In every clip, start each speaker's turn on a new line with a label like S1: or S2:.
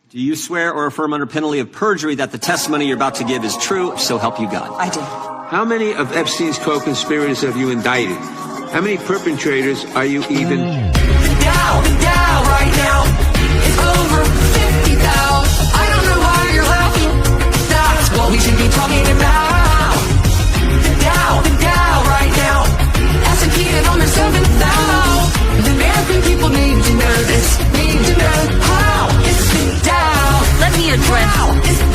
S1: Do you swear or affirm under penalty of perjury that the testimony you're about to give is true, so help you God?
S2: I do.
S3: How many of Epstein's co-conspirators have you indicted? How many perpetrators are you even?
S2: The Dow right now is over 50,000. I don't know why you're laughing. That's what we should be talking about. The Dow right now. S&P at almost 7,000. The American people need to know this. Need to know how is the Dow.
S4: Let me address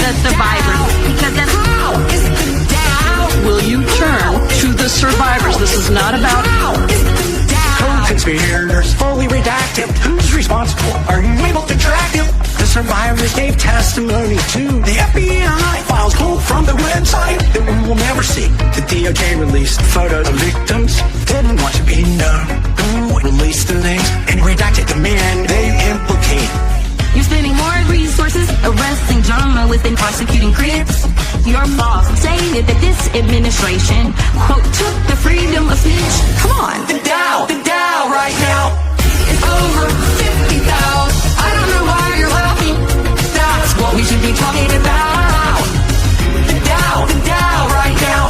S4: the survivors, because that's
S2: how is the Dow.
S4: Will you turn to the survivors? This is not about
S5: co-conspirators fully redacted. Who's responsible? Are you able to track them? The survivors gave testimony to the FBI. Files pulled from the website that we will never see. The DOJ released photos of victims. Didn't want to be known. Who released the names and redacted the men they implicate?
S4: You're spending more resources arresting journalists and prosecuting critics. Your boss stated that this administration, quote, took the freedom of speech.
S2: Come on, the Dow right now is over 50,000. I don't know why you're laughing. That's what we should be talking about. The Dow right now.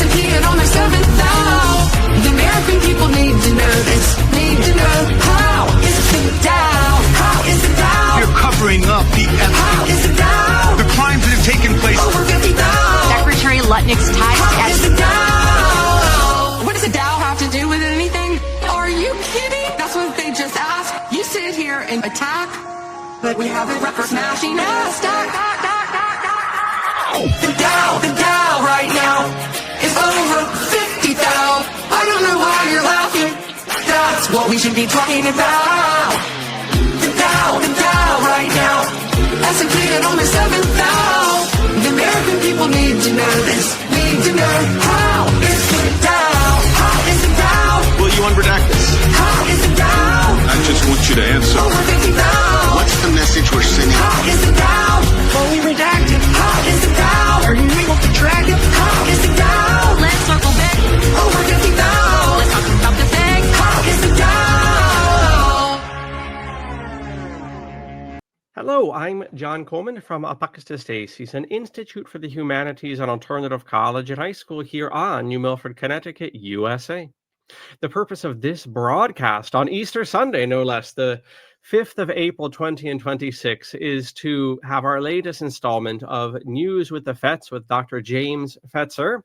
S2: S&P at almost 7,000. The American people need to know this. Need to know how is the Dow? How is the Dow?
S6: You're covering up the
S2: How is the Dow?
S6: the crimes that have taken place.
S2: Over 50,000.
S4: Secretary Lutnick's ties
S2: How
S4: to
S2: is the Dow? What does the Dow have to do with anything? Are you kidding? That's what they just asked. You sit here and attack, but we have a record smashing ass. The Dow right now is over 50,000. I don't know why you're laughing. That's what we should be talking about. The Dow right now. S&P at almost 7,000. The American people need to know this. Need to know how is the Dow? How is the Dow?
S6: Will you unredact this?
S2: How is the Dow?
S6: I just want you to answer.
S2: Over 50,000.
S6: What's the message we're sending?
S2: How is the Dow? Fully redacted. How is the Dow? Are you able to track it? How is the Dow?
S4: Let's circle back.
S2: Over 50,000.
S4: Let's talk about the facts.
S2: How is the Dow?
S7: Hello, I'm John Coleman from ApocatastasisInstitute, an Institute for the Humanities and Alternative College and High School here on New Milford, Connecticut, USA. The purpose of this broadcast on Easter Sunday, no less, the 5th of April 2026, is to have our latest installment of News with the Fetz with Dr. James Fetzer.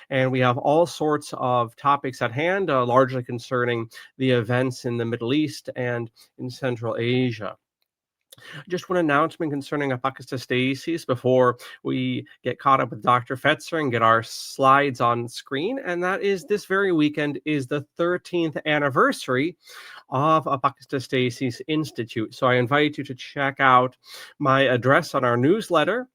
S7: And we have all sorts of topics at hand, largely concerning the events in the Middle East and in Central Asia. Just one announcement concerning Apocatastasis before we get caught up with Dr. Fetzer and get our slides on screen, and that is this very weekend is the 13th anniversary of ApocatastasisInstitute. So I invite you to check out my address on our newsletter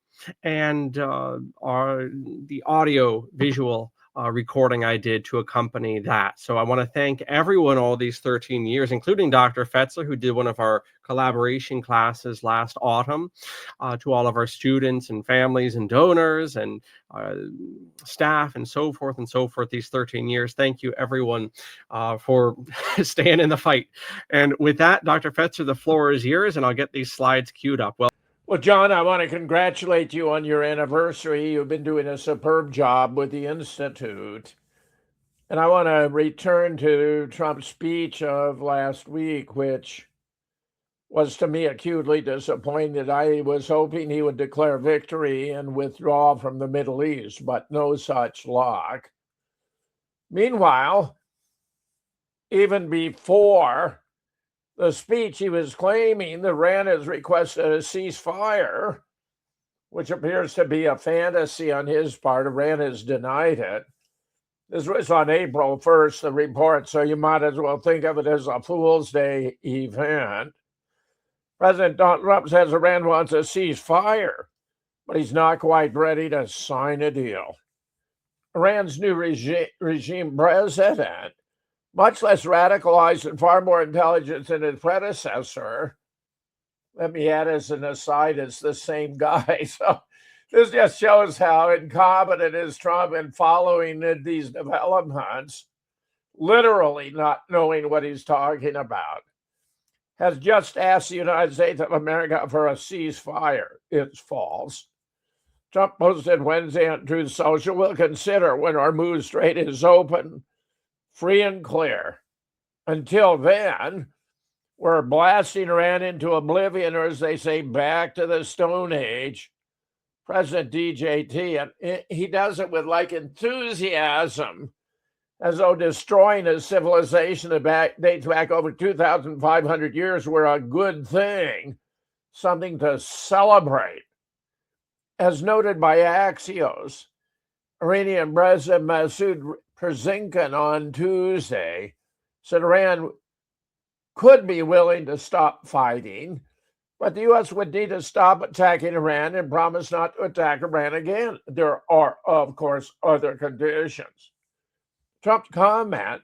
S7: and the audio visual recording I did to accompany that. So I want to thank everyone all these 13 years, including Dr. Fetzer, who did one of our collaboration classes last autumn, to all of our students and families and donors and staff and so forth these 13 years. Thank you, everyone, for staying in the fight. And with that, Dr. Fetzer, the floor is yours, and I'll get these slides queued up.
S8: Well, John, I want to congratulate you on your anniversary. You've been doing a superb job with the Institute. And I want to return to Trump's speech of last week, which was to me acutely disappointed. I was hoping he would declare victory and withdraw from the Middle East, but no such luck. Meanwhile, even before the speech, he was claiming that Iran has requested a ceasefire, which appears to be a fantasy on his part. Iran has denied it. This was on April 1st, the report, so you might as well think of it as a Fool's Day event. President Donald Trump says Iran wants a ceasefire, but he's not quite ready to sign a deal. Iran's new regime president, much less radicalized and far more intelligent than his predecessor. Let me add as an aside, it's the same guy. So this just shows how incompetent is Trump in following these developments, literally not knowing what he's talking about. has just asked the United States of America for a ceasefire. It's false. Trump posted Wednesday on Truth Social, "We'll consider when Hormuz Strait is open, free and clear. Until then, we're blasting Iran into oblivion, or as they say, back to the Stone Age." President DJT, and he does it with like enthusiasm, as though destroying a civilization that dates back over 2,500 years were a good thing, something to celebrate. As noted by Axios, Iranian President Masoud Pezeshkian on Tuesday said Iran could be willing to stop fighting, but the U.S. would need to stop attacking Iran and promise not to attack Iran again. There are, of course, other conditions. Trump's comment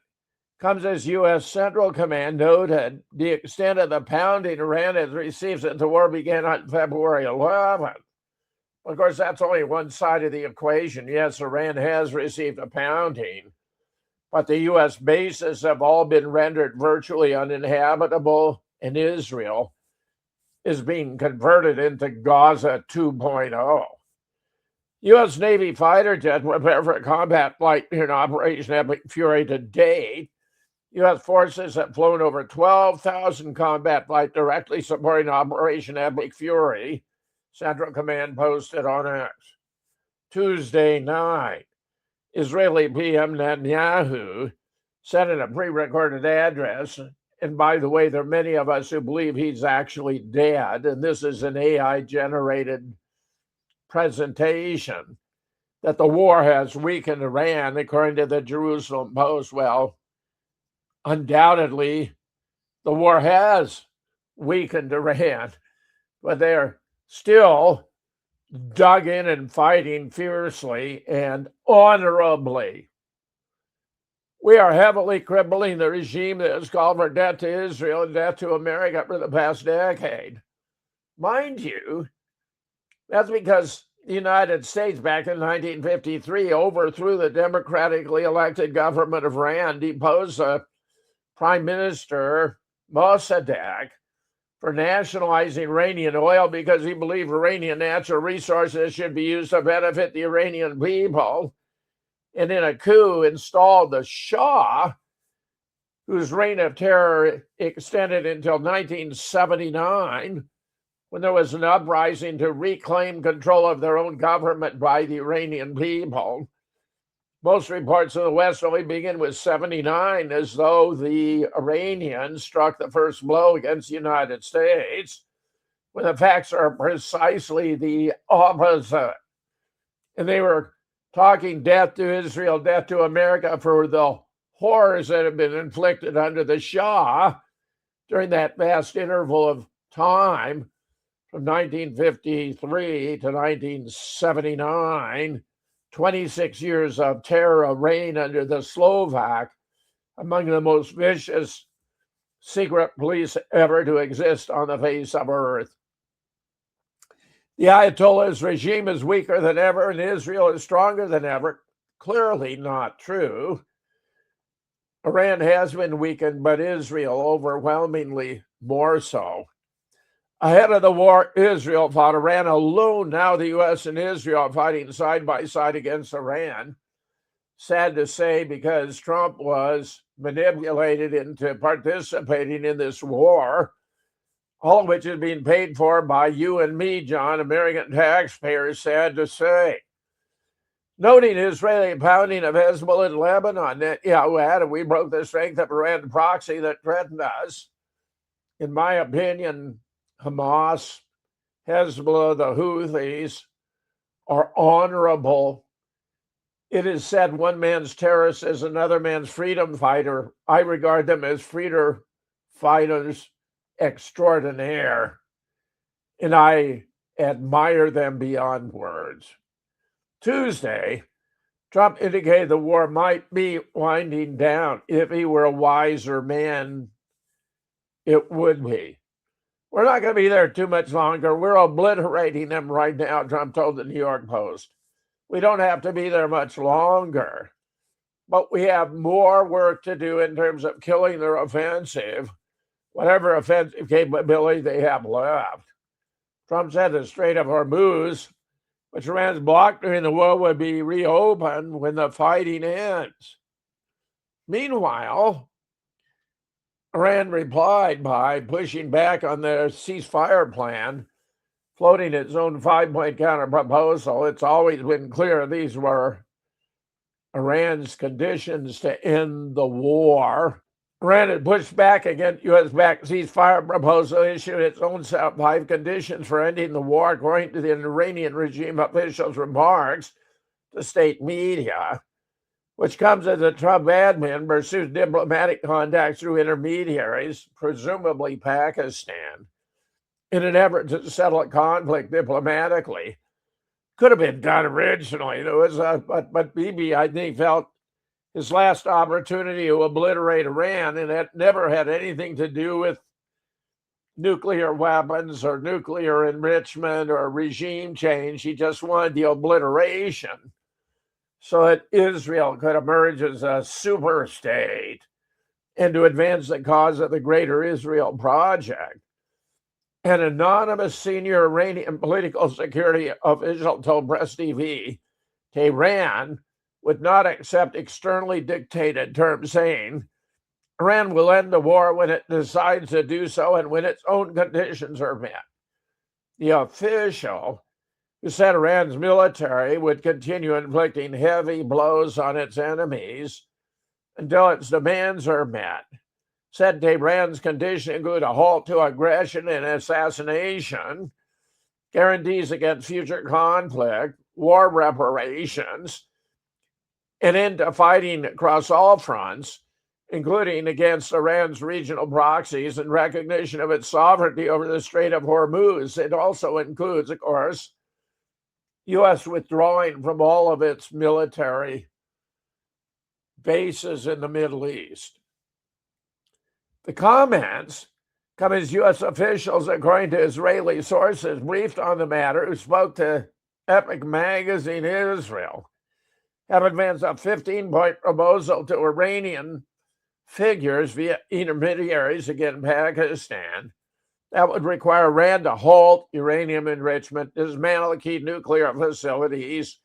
S8: comes as U.S. Central Command noted the extent of the pounding Iran has received since the war began on February 11th. Of course, that's only one side of the equation. Yes, Iran has received a pounding, but the U.S. bases have all been rendered virtually uninhabitable, and Israel is being converted into Gaza 2.0. U.S. Navy fighter jets prepare for combat flight in Operation Epic Fury to date. U.S. forces have flown over 12,000 combat flights directly supporting Operation Epic Fury, Central Command posted on X. Tuesday night, Israeli PM Netanyahu said in a pre-recorded address, and by the way, there are many of us who believe he's actually dead, and this is an AI-generated presentation, that the war has weakened Iran, according to the Jerusalem Post. Well, undoubtedly, the war has weakened Iran, but they're still dug in and fighting fiercely and honorably. We are heavily crippling the regime that has called for death to Israel and death to America for the past decade. Mind you, that's because the United States back in 1953 overthrew the democratically elected government of Iran, deposed the Prime Minister Mossadegh for nationalizing Iranian oil because he believed Iranian natural resources should be used to benefit the Iranian people, and in a coup installed the Shah, whose reign of terror extended until 1979, when there was an uprising to reclaim control of their own government by the Iranian people. Most reports in the West only begin with 79, as though the Iranians struck the first blow against the United States, when the facts are precisely the opposite. And they were talking death to Israel, death to America for the horrors that have been inflicted under the Shah during that vast interval of time from 1953 to 1979, 26 years of terror reign under the Slovak, among the most vicious secret police ever to exist on the face of Earth. The Ayatollah's regime is weaker than ever, and Israel is stronger than ever. Clearly not true. Iran has been weakened, but Israel overwhelmingly more so. Ahead of the war, Israel fought Iran alone. Now the U.S. and Israel are fighting side by side against Iran. Sad to say, because Trump was manipulated into participating in this war, all of which is being paid for by you and me, John, American taxpayers, sad to say. Noting Israeli pounding of Hezbollah in Lebanon, Netanyahu added, "We broke the strength of Iran proxy that threatened us." In my opinion, Hamas, Hezbollah, the Houthis are honorable. It is said one man's terrorist is another man's freedom fighter. I regard them as freedom fighters extraordinaire, and I admire them beyond words. Tuesday, Trump indicated the war might be winding down. If he were a wiser man, it would be. We're not going to be there too much longer. We're obliterating them right now, Trump told the New York Post. We don't have to be there much longer, but we have more work to do in terms of killing their offensive whatever offensive capability they have left. Trump said the Strait of Hormuz, which Iran's blocked during the war, would be reopened when the fighting ends. Meanwhile, Iran replied by pushing back on the ceasefire plan, floating its own 5-point counter-proposal. It's always been clear these were Iran's conditions to end the war. Iran had pushed back against U.S.-backed ceasefire proposal, issued its own set of 5 conditions for ending the war, according to the Iranian regime officials' remarks to state media, which comes as a Trump admin pursues diplomatic contacts through intermediaries, presumably Pakistan, in an effort to settle a conflict diplomatically. Could have been done originally. But Bibi, I think, felt his last opportunity to obliterate Iran, and it never had anything to do with nuclear weapons or nuclear enrichment or regime change. He just wanted the obliteration so that Israel could emerge as a super state and to advance the cause of the Greater Israel Project. An anonymous senior Iranian political security official told Press TV Tehran would not accept externally dictated terms, saying Iran will end the war when it decides to do so and when its own conditions are met. The official, who said Iran's military would continue inflicting heavy blows on its enemies until its demands are met, said Tehran's conditions include a halt to aggression and assassination, guarantees against future conflict, war reparations, an end to fighting across all fronts, including against Iran's regional proxies and recognition of its sovereignty over the Strait of Hormuz. It also includes, of course, U.S. withdrawing from all of its military bases in the Middle East. The comments come as U.S. officials, according to Israeli sources briefed on the matter, who spoke to Epic Magazine Israel, have advanced a 15-point proposal to Iranian figures via intermediaries against Pakistan that would require Iran to halt uranium enrichment, dismantle key nuclear facilities,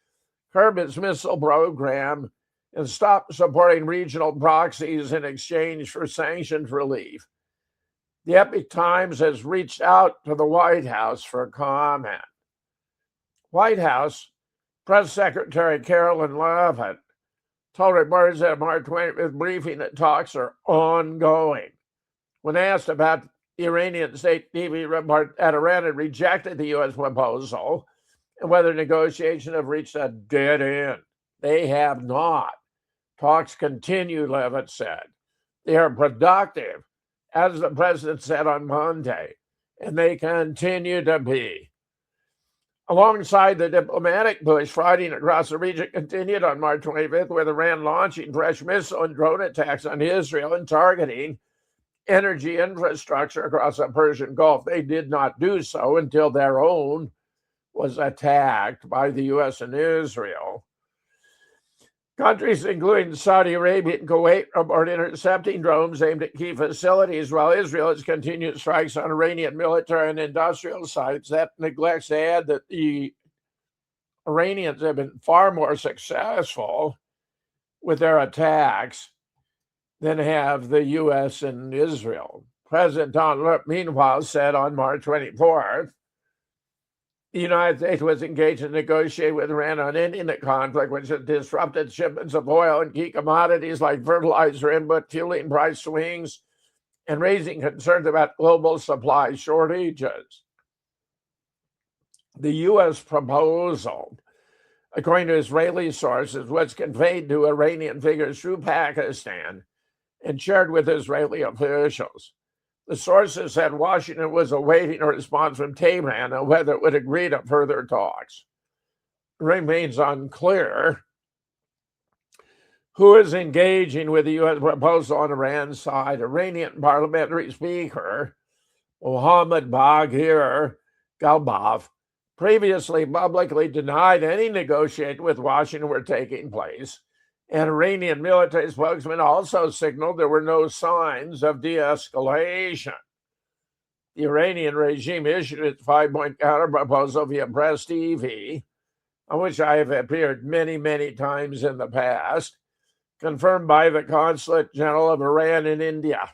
S8: curb its missile program, and stop supporting regional proxies in exchange for sanctions relief. The Epic Times has reached out to the White House for comment. White House Press Secretary Carolyn Leavitt told reporters at a March 20th briefing that talks are ongoing. When asked about the Iranian state TV report that Iran had rejected the U.S. proposal and whether negotiations have reached a dead end, they have not. Talks continue, Leavitt said. They are productive, as the president said on Monday, and they continue to be. Alongside the diplomatic push, fighting across the region continued on March 25th, with Iran launching fresh missile and drone attacks on Israel and targeting energy infrastructure across the Persian Gulf. They did not do so until their own was attacked by the U.S. and Israel. Countries including Saudi Arabia and Kuwait report intercepting drones aimed at key facilities, while Israel has continued strikes on Iranian military and industrial sites. That neglects to add that the Iranians have been far more successful with their attacks than have the U.S. and Israel. President Donald Trump, meanwhile, said on March 24th, the United States was engaged in negotiating with Iran on ending the conflict, which has disrupted shipments of oil and key commodities like fertilizer input, fueling price swings, and raising concerns about global supply shortages. The U.S. proposal, according to Israeli sources, was conveyed to Iranian figures through Pakistan and shared with Israeli officials. The sources said Washington was awaiting a response from Tehran on whether it would agree to further talks. It remains unclear who is engaging with the U.S. proposal on Iran's side. Iranian parliamentary speaker Mohammad Baghir Galbaf previously publicly denied any negotiations with Washington were taking place An Iranian military spokesman also signaled there were no signs of de-escalation. The Iranian regime issued its 5-point counterproposal via Press TV, on which I have appeared many, many times in the past, confirmed by the Consulate General of Iran in India.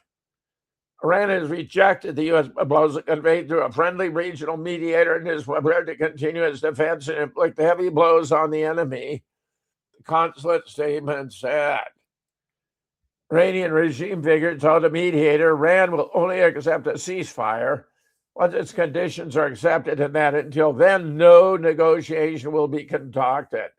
S8: Iran has rejected the U.S. proposal conveyed through a friendly regional mediator and is prepared to continue its defense and inflict heavy blows on the enemy, the consulate statement said. Iranian regime figures told the mediator Iran will only accept a ceasefire once its conditions are accepted, and that until then, no negotiation will be conducted.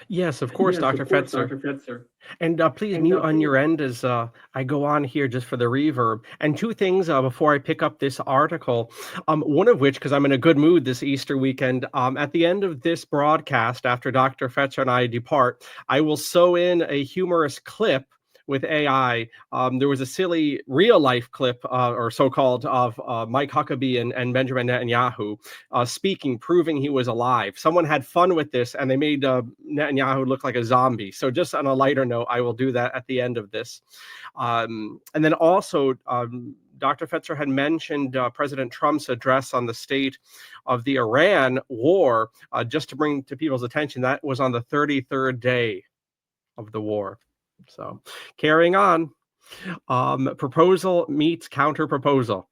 S7: Yes, of course, Dr. Fetzer. And please mute on your end as I go on here just for the reverb. And two things before I pick up this article, one of which, because I'm in a good mood this Easter weekend, at the end of this broadcast, after Dr. Fetzer and I depart, I will sew in a humorous clip with AI. There was a silly real-life clip, or so-called, of Mike Huckabee and Benjamin Netanyahu speaking, proving he was alive. Someone had fun with this, and they made Netanyahu look like a zombie. So just on a lighter note, I will do that at the end of this. And then also, Dr. Fetzer had mentioned President Trump's address on the state of the Iran war, just to bring to people's attention, that was on the 33rd day of the war. So carrying on, proposal meets counter proposal.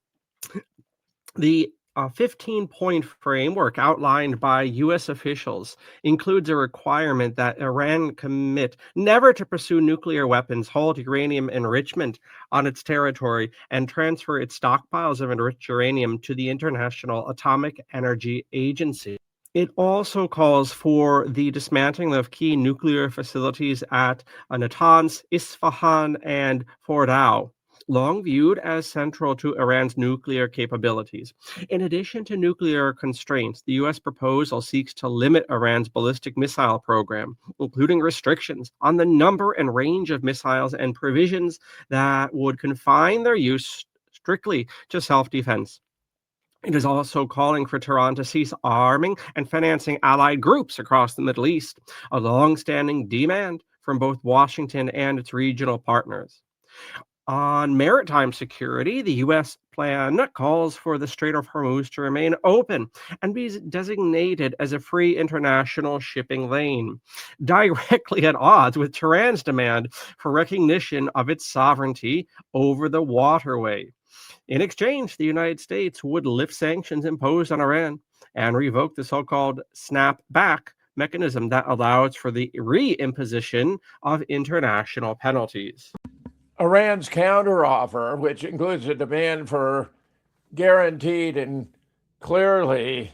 S7: The 15-point framework outlined by U.S. officials includes a requirement that Iran commit never to pursue nuclear weapons, halt uranium enrichment on its territory, and transfer its stockpiles of enriched uranium to the International Atomic Energy Agency. It also calls for the dismantling of key nuclear facilities at Natanz, Isfahan, and Fordow, long viewed as central to Iran's nuclear capabilities. In addition to nuclear constraints, the U.S. proposal seeks to limit Iran's ballistic missile program, including restrictions on the number and range of missiles and provisions that would confine their use strictly to self-defense. It is also calling for Tehran to cease arming and financing allied groups across the Middle East, a long-standing demand from both Washington and its regional partners. On maritime security, the U.S. plan calls for the Strait of Hormuz to remain open and be designated as a free international shipping lane, directly at odds with Tehran's demand for recognition of its sovereignty over the waterway. In exchange, the United States would lift sanctions imposed on Iran and revoke the so-called snap-back mechanism that allows for the reimposition of international penalties.
S8: Iran's counteroffer, which includes a demand for guaranteed and clearly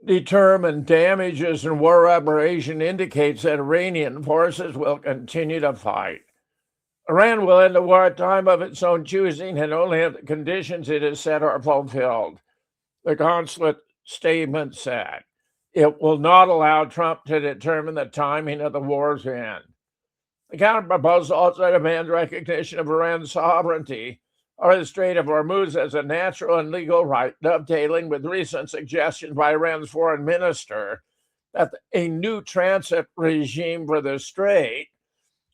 S8: determined damages and war reparation, indicates that Iranian forces will continue to fight. Iran will end the war at time of its own choosing and only if the conditions it has set are fulfilled, the consulate statement said. It will not allow Trump to determine the timing of the war's end. The counterproposal also demands recognition of Iran's sovereignty over the Strait of Hormuz as a natural and legal right, dovetailing with recent suggestions by Iran's foreign minister that a new transit regime for the strait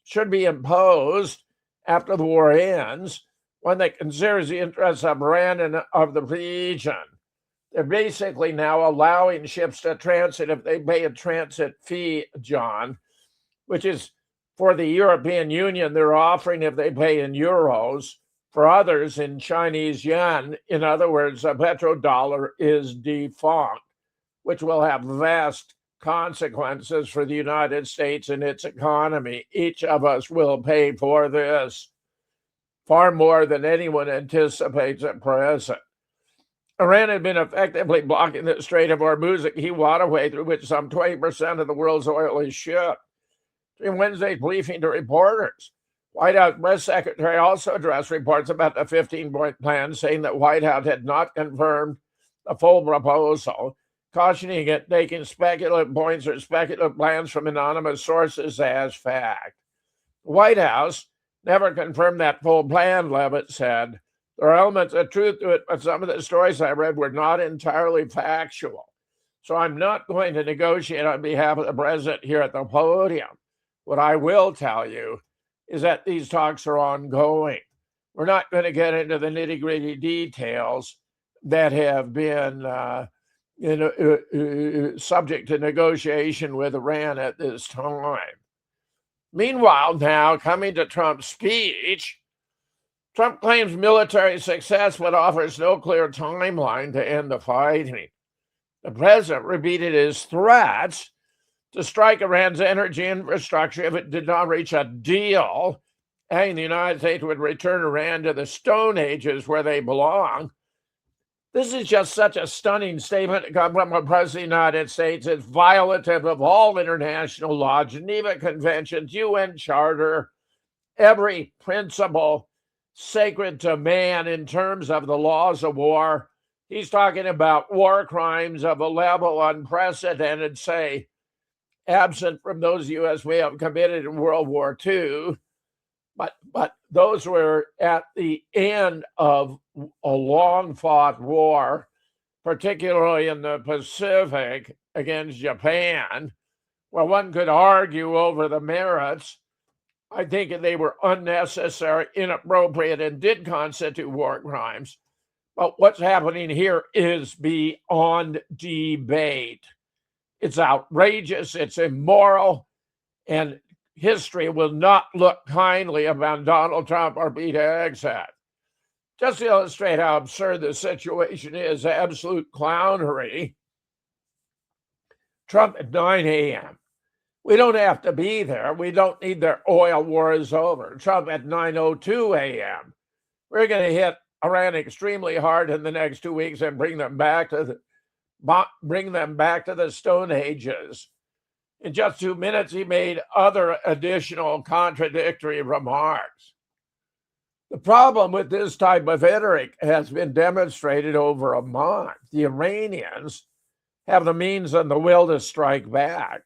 S8: should be imposed after the war ends, one that considers the interests of Iran and of the region. They're basically now allowing ships to transit if they pay a transit fee, John, which is for the European Union, they're offering if they pay in euros, for others in Chinese yuan. In other words, a petrodollar is defunct, which will have vast consequences for the United States and its economy. Each of us will pay for this far more than anyone anticipates at present. Iran had been effectively blocking the Strait of Hormuz, a key waterway through which some 20% of the world's oil is shipped. In Wednesday's briefing to reporters, White House press secretary also addressed reports about the 15-point plan, saying that White House had not confirmed the full proposal, cautioning it taking speculative points or speculative plans from anonymous sources as fact. The White House never confirmed that full plan, Levitt said. There are elements of truth to it, but some of the stories I read were not entirely factual. So I'm not going to negotiate on behalf of the president here at the podium. What I will tell you is that these talks are ongoing. We're not going to get into the nitty-gritty details that have been subject to negotiation with Iran at this time. Meanwhile, now coming to Trump's speech, Trump claims military success but offers no clear timeline to end the fighting. The president repeated his threats to strike Iran's energy infrastructure if it did not reach a deal, and the United States would return Iran to the Stone Ages where they belong. This is just such a stunning statement to come from the President of the United States. It's violative of all international law, Geneva Conventions, UN Charter, every principle sacred to man in terms of the laws of war. He's talking about war crimes of a level unprecedented, say, absent from those U.S. may have committed in World War II. But those were at the end of a long-fought war, particularly in the Pacific against Japan, where one could argue over the merits. I think they were unnecessary, inappropriate, and did constitute war crimes. But what's happening here is beyond debate. It's outrageous, it's immoral, and history will not look kindly upon Donald Trump or Pete Hegseth. Just to illustrate how absurd the situation is, absolute clownery. Trump at 9 a.m. We don't have to be there. We don't need their oil war is over. Trump at 9:02 a.m. We're going to hit Iran extremely hard in the next 2 weeks and bring them back to the Stone Ages. In just 2 minutes, he made other additional contradictory remarks. The problem with this type of rhetoric has been demonstrated over a month. The Iranians have the means and the will to strike back.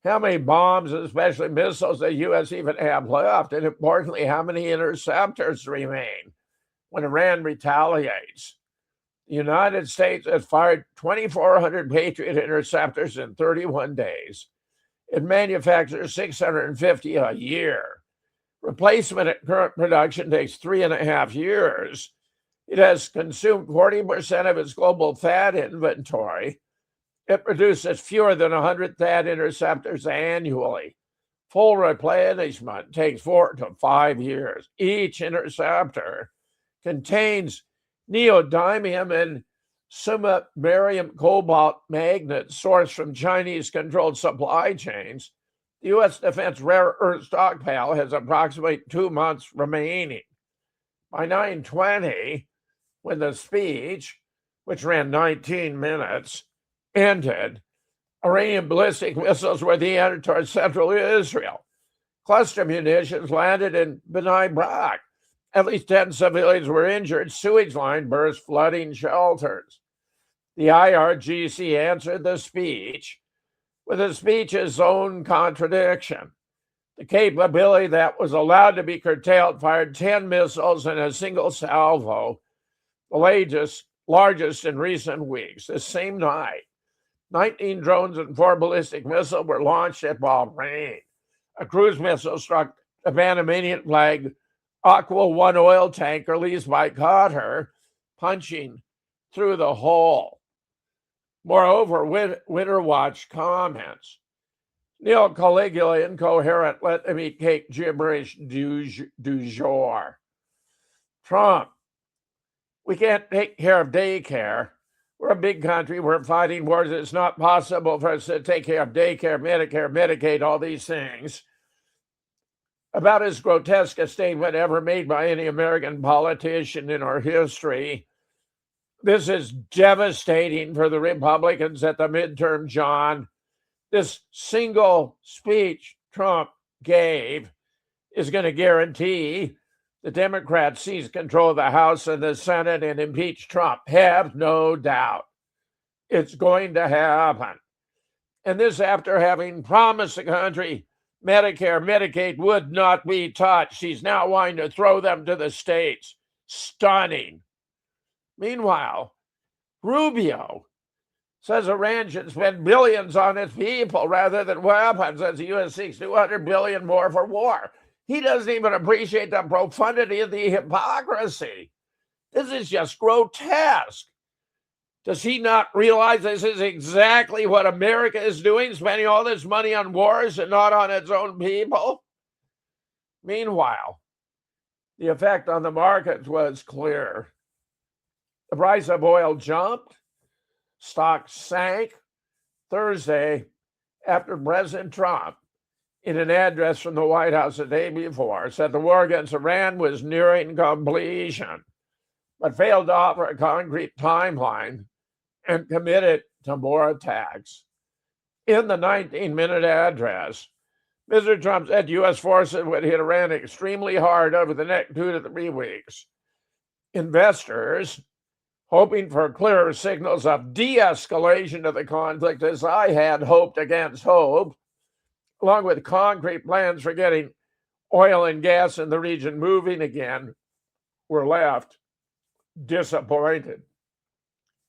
S8: How many bombs, especially missiles, the U.S. even have left? And importantly, how many interceptors remain when Iran retaliates? The United States has fired 2,400 Patriot interceptors in 31 days. It manufactures 650 a year. Replacement at current production takes 3.5 years. It has consumed 40% of its global THAAD inventory. It produces fewer than 100 THAAD interceptors annually. Full replenishment takes 4 to 5 years. Each interceptor contains neodymium and samarium cobalt magnets sourced from Chinese-controlled supply chains. The U.S. Defense Rare Earth Stockpile has approximately 2 months remaining. By 9:20, when the speech, which ran 19 minutes, ended, Iranian ballistic missiles were headed towards central Israel. Cluster munitions landed in Bnei Brak. At least 10 civilians were injured. Sewage line burst, flooding shelters. The IRGC answered the speech with the speech's own contradiction. The capability that was allowed to be curtailed fired 10 missiles in a single salvo, the largest in recent weeks. The same night, 19 drones and 4 ballistic missiles were launched at Bahrain. A cruise missile struck a Panamanian-flagged Aqua One oil tanker leased by Qatar, punching through the hull. Moreover, Winter Watch comments, Neil Caligula, incoherent, let them eat cake gibberish du jour. Trump, we can't take care of daycare. We're a big country. We're fighting wars. It's not possible for us to take care of daycare, Medicare, Medicaid, all these things. About as grotesque a statement ever made by any American politician in our history. This is devastating for the Republicans at the midterm, John. This single speech Trump gave is going to guarantee the Democrats seize control of the House and the Senate and impeach Trump. Have no doubt. It's going to happen. And this after having promised the country Medicare, Medicaid would not be touched. He's now wanting to throw them to the states. Stunning. Meanwhile, Rubio, says Iran should spend billions on its people rather than weapons as the U.S. seeks $200 billion more for war. He doesn't even appreciate the profundity of the hypocrisy. This is just grotesque. Does he not realize this is exactly what America is doing, spending all this money on wars and not on its own people? Meanwhile, the effect on the markets was clear. The price of oil jumped, stocks sank Thursday after President Trump, in an address from the White House the day before, said the war against Iran was nearing completion, but failed to offer a concrete timeline and committed to more attacks. In the 19-minute address, Mr. Trump said U.S. forces would hit Iran extremely hard over the next 2 to 3 weeks. Investors, hoping for clearer signals of de-escalation of the conflict, as I had hoped against hope, along with concrete plans for getting oil and gas in the region moving again, were left disappointed,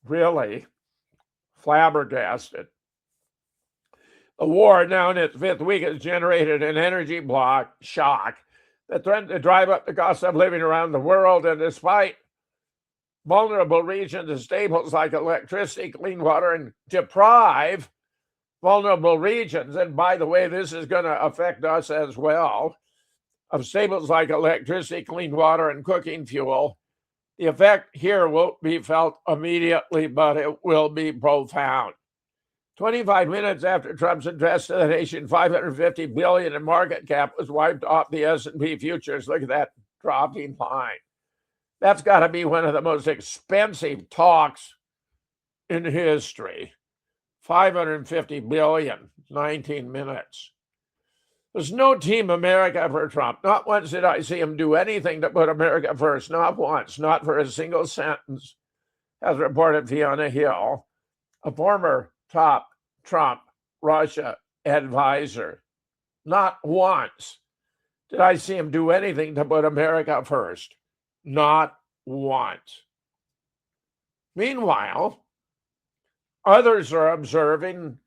S8: really flabbergasted. The war, now in its 5th week, has generated an energy shock that threatened to drive up the cost of living around the world. And despite vulnerable regions of staples like electricity, clean water, and deprive vulnerable regions, and by the way, this is going to affect us as well, of staples like electricity, clean water, and cooking fuel, the effect here won't be felt immediately, but it will be profound. 25 minutes after Trump's address to the nation, $550 billion in market cap was wiped off the S&P futures. Look at that dropping line. That's got to be one of the most expensive talks in history. $550 billion, 19 minutes. There's no Team America for Trump. Not once did I see him do anything to put America first. Not once, not for a single sentence, as reported Fiona Hill, a former top Trump Russia advisor. Not once did I see him do anything to put America first. Not once. Meanwhile, others are observing,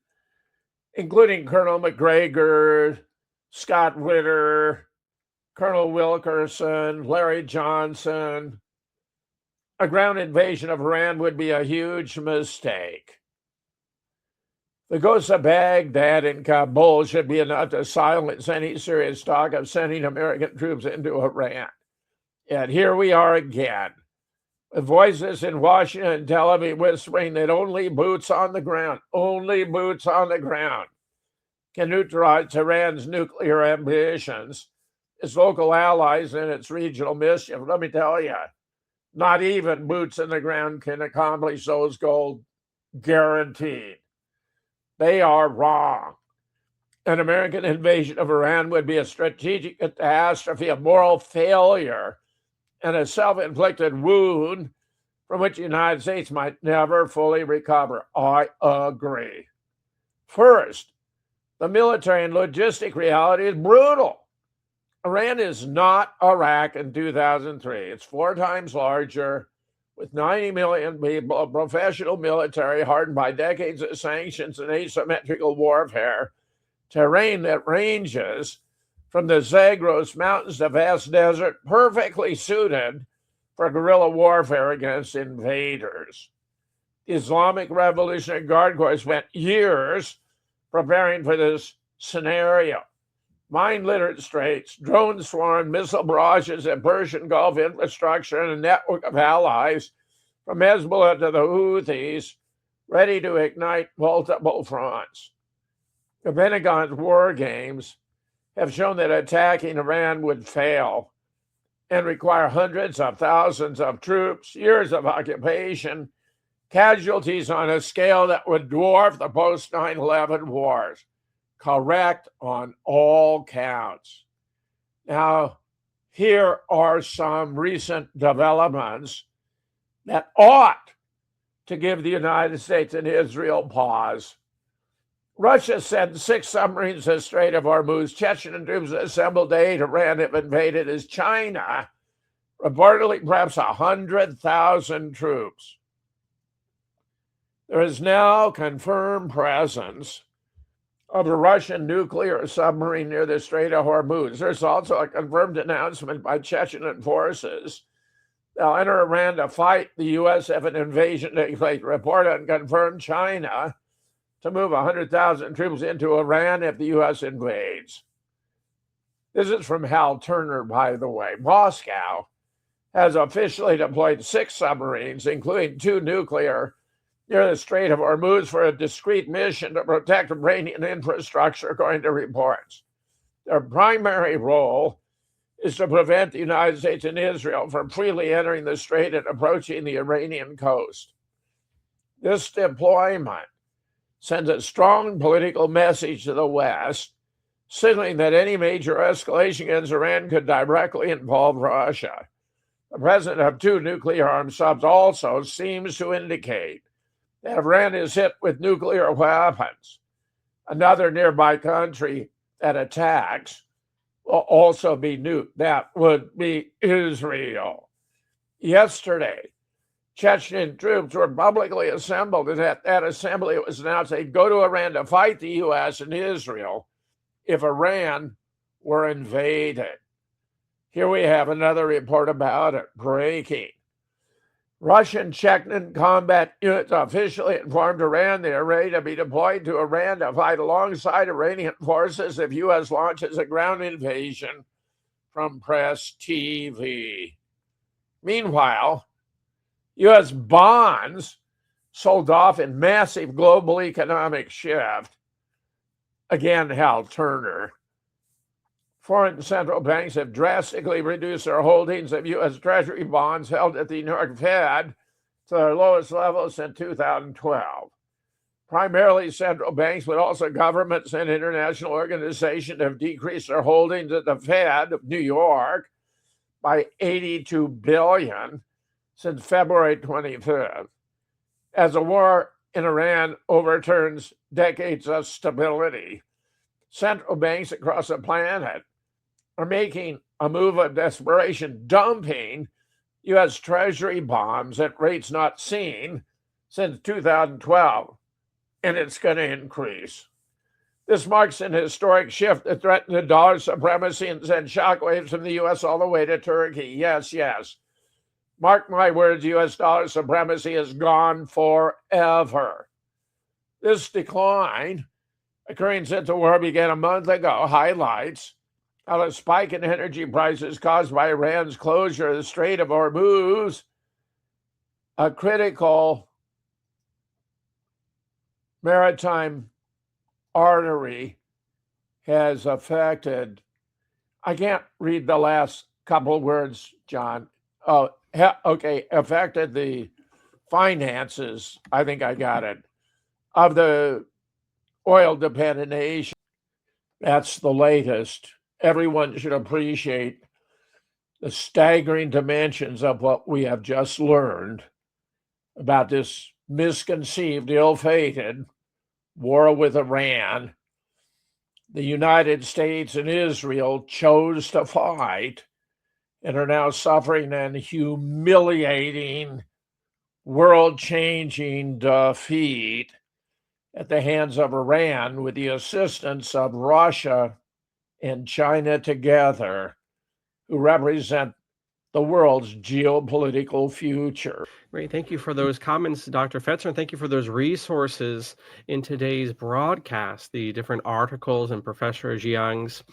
S8: including Colonel McGregor, Scott Ritter, Colonel Wilkerson, Larry Johnson. A ground invasion of Iran would be a huge mistake. The ghosts of Baghdad and Kabul should be enough to silence any serious talk of sending American troops into Iran. And here we are again, with voices in Washington and Tel Aviv whispering that only boots on the ground can neutralize Iran's nuclear ambitions, its local allies, and its regional mischief. Let me tell you, not even boots in the ground can accomplish those goals, guaranteed. They are wrong. An American invasion of Iran would be a strategic catastrophe, a moral failure, and a self-inflicted wound from which the United States might never fully recover. I agree. First, the military and logistic reality is brutal. Iran is not Iraq in 2003. It's 4 times larger, with 90 million people, a professional military hardened by decades of sanctions and asymmetrical warfare, terrain that ranges from the Zagros Mountains to vast desert, perfectly suited for guerrilla warfare against invaders. The Islamic Revolutionary Guard Corps spent years preparing for this scenario. Mine-littered straits, drone swarm, missile barrages, and Persian Gulf infrastructure, and a network of allies from Hezbollah to the Houthis, ready to ignite multiple fronts. The Pentagon's war games have shown that attacking Iran would fail and require hundreds of thousands of troops, years of occupation, casualties on a scale that would dwarf the post-9/11 wars. Correct on all counts. Now, here are some recent developments that ought to give the United States and Israel pause. Russia sent 6 submarines to the Strait of Hormuz. Chechen troops assembled to aid Iran have invaded as China, reportedly perhaps 100,000 troops. There is now confirmed presence of a Russian nuclear submarine near the Strait of Hormuz. There's also a confirmed announcement by Chechen forces they'll enter Iran to fight the U.S. if an invasion takes place. Report and confirmed China to move 100,000 troops into Iran if the U.S. invades. This is from Hal Turner, by the way. Moscow has officially deployed 6 submarines, including 2 nuclear, near the Strait of Hormuz for a discrete mission to protect Iranian infrastructure, according to reports. Their primary role is to prevent the United States and Israel from freely entering the strait and approaching the Iranian coast. This deployment sends a strong political message to the West, signaling that any major escalation against Iran could directly involve Russia. The presence of 2 nuclear-armed subs also seems to indicate that Iran is hit with nuclear weapons. Another nearby country that attacks will also be nuked. That would be Israel. Yesterday, Chechen troops were publicly assembled, and at that assembly it was announced they'd go to Iran to fight the U.S. and Israel if Iran were invaded. Here we have another report about it. Breaking. Russian Chechen combat units officially informed Iran they are ready to be deployed to Iran to fight alongside Iranian forces if U.S. launches a ground invasion, from Press TV. Meanwhile, U.S. bonds sold off in massive global economic shift. Again, Hal Turner. Foreign central banks have drastically reduced their holdings of U.S. Treasury bonds held at the New York Fed to their lowest levels since 2012. Primarily central banks, but also governments and international organizations have decreased their holdings at the Fed of New York by $82 billion since February 25th. As the war in Iran overturns decades of stability, central banks across the planet are making a move of desperation, dumping U.S. Treasury bonds at rates not seen since 2012, and it's going to increase. This marks an historic shift that threatens the dollar supremacy and sends shockwaves from the U.S. all the way to Turkey. Yes, yes. Mark my words, U.S. dollar supremacy is gone forever. This decline, occurring since the war began a month ago, highlights how a spike in energy prices caused by Iran's closure of the Strait of Hormuz, a critical maritime artery, has affected. I can't read the last couple words, John. Oh, okay, affected the finances, I think I got it, of the oil-dependent nation. That's the latest. Everyone should appreciate the staggering dimensions of what we have just learned about this misconceived, ill-fated war with Iran. The United States and Israel chose to fight and are now suffering an humiliating, world-changing defeat at the hands of Iran with the assistance of Russia and China together, who represent the world's geopolitical future.
S7: Great. Thank you for those comments, Dr. Fetzer, and thank you for those resources in today's broadcast, the different articles and Professor Jiang's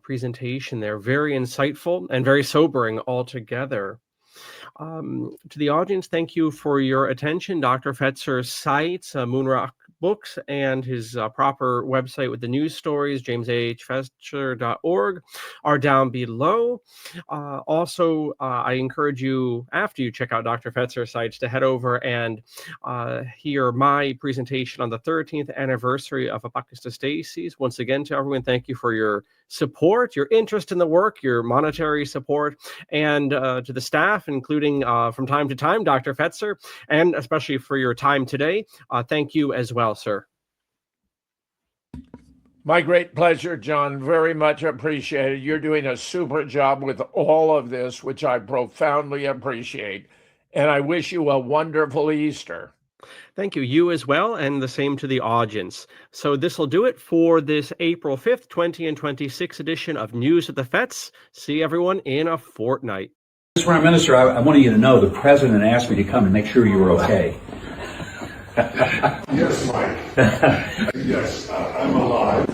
S7: presentation there. Very insightful and very sobering altogether. To the audience, thank you for your attention. Dr. Fetzer's sites, Moonrock Books, and his proper website with the news stories, jameshfetzer.org, are down below. Also, I encourage you, after you check out Dr. Fetzer's sites, to head over and hear my presentation on the 13th anniversary of Apocatastasis. Once again, to everyone, thank you for your support, your interest in the work, your monetary support, and to the staff, including from time to time, Dr. Fetzer, and especially for your time today. Thank you as well, sir.
S8: My great pleasure, John. Very much appreciated. You're doing a super job with all of this, which I profoundly appreciate. And I wish you a wonderful Easter.
S7: Thank you. You as well, and the same to the audience. So this will do it for this April 5th, 2026 edition of News at the Fetz. See everyone in a fortnight.
S9: Mr. Prime Minister, I wanted you to know the President asked me to come and make sure you were okay.
S10: Yes, Mike. Yes, I'm alive.